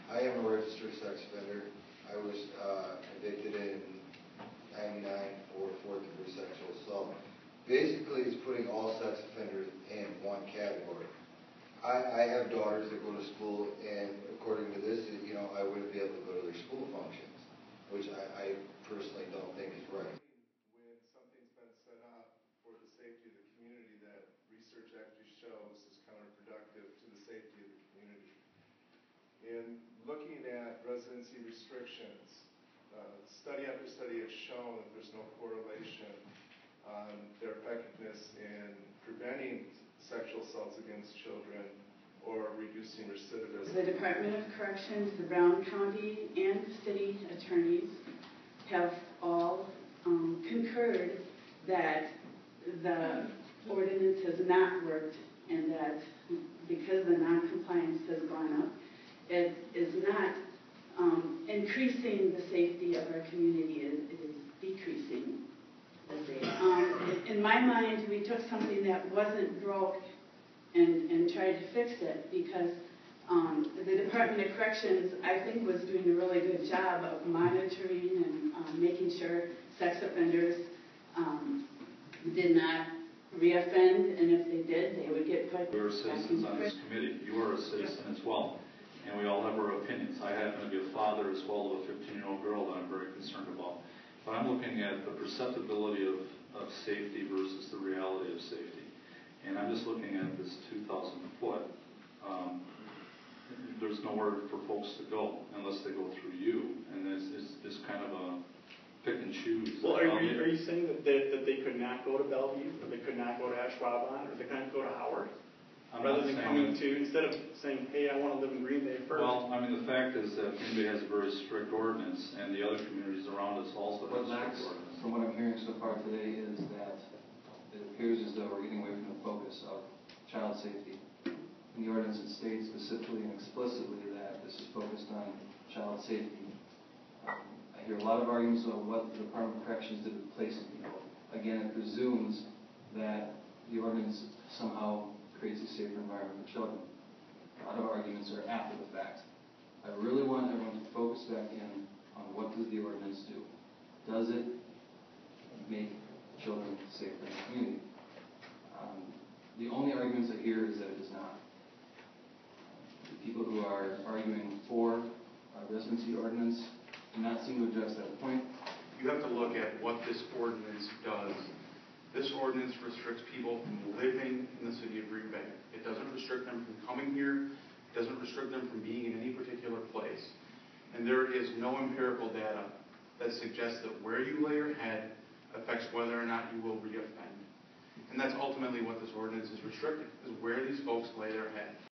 I am a registered sex offender. I was convicted in '99 for fourth-degree sexual assault. Basically, it's putting all sex offenders in one category. I have daughters that go to school, and according to this, I wouldn't be able to go to their school functions, which I personally don't think is right. When something's been set up for the safety of the community that research actually shows is counterproductive to the safety of the community. In looking at residency restrictions, study after study has shown that there's no correlation on their effectiveness in preventing sexual assaults against children or reducing recidivism. The Department of Corrections, the Brown County, and the city attorneys have all concurred that the ordinance has not worked, and that because the noncompliance has gone up, it is not increasing the safety of our community, it is decreasing the safety. In my mind, we took something that wasn't broke and tried to fix it, because the Department of Corrections, I think, was doing a really good job of monitoring and making sure sex offenders did not reoffend, and if they did, they would get put back in prison. We are citizens on this committee. You are a citizen as well, and we all have our opinions. I happen to be a father as well of a 15-year-old girl that I'm very concerned about. But I'm looking at the perceptibility of safety versus the reality of safety. And I'm just looking at this 2,000 foot. There's nowhere for folks to go unless they go through you, and it's kind of a pick and choose. Well, are you saying that they could not go to Bellevue, or they could not go to Ashwaubenon, or they couldn't go to Howard? Rather than coming to, instead of saying, hey, I want to live in Green Bay first. Well, I mean, the fact is that Green Bay has a very strict ordinance, and the other communities around us also have a strict ordinance. From what I'm hearing so far today is that it appears as though we're getting away from the focus of child safety. In the ordinance, it states specifically and explicitly that this is focused on child safety. I hear a lot of arguments about what the Department of Corrections did with placing people. Again, it presumes that the ordinance somehow creates a safer environment for children. A lot of arguments are after the fact. I really want everyone to focus back in on what does the ordinance do. Does it make children safer in the community? The only arguments I hear is that it does not. The people who are arguing for a residency ordinance do not seem to address that point. You have to look at what this ordinance does. This ordinance restricts people from living in the city of Green Bay. It doesn't restrict them from coming here. It doesn't restrict them from being in any particular place. And there is no empirical data that suggests that where you lay your head affects whether or not you will reoffend. And that's ultimately what this ordinance is restricting, is where these folks lay their head.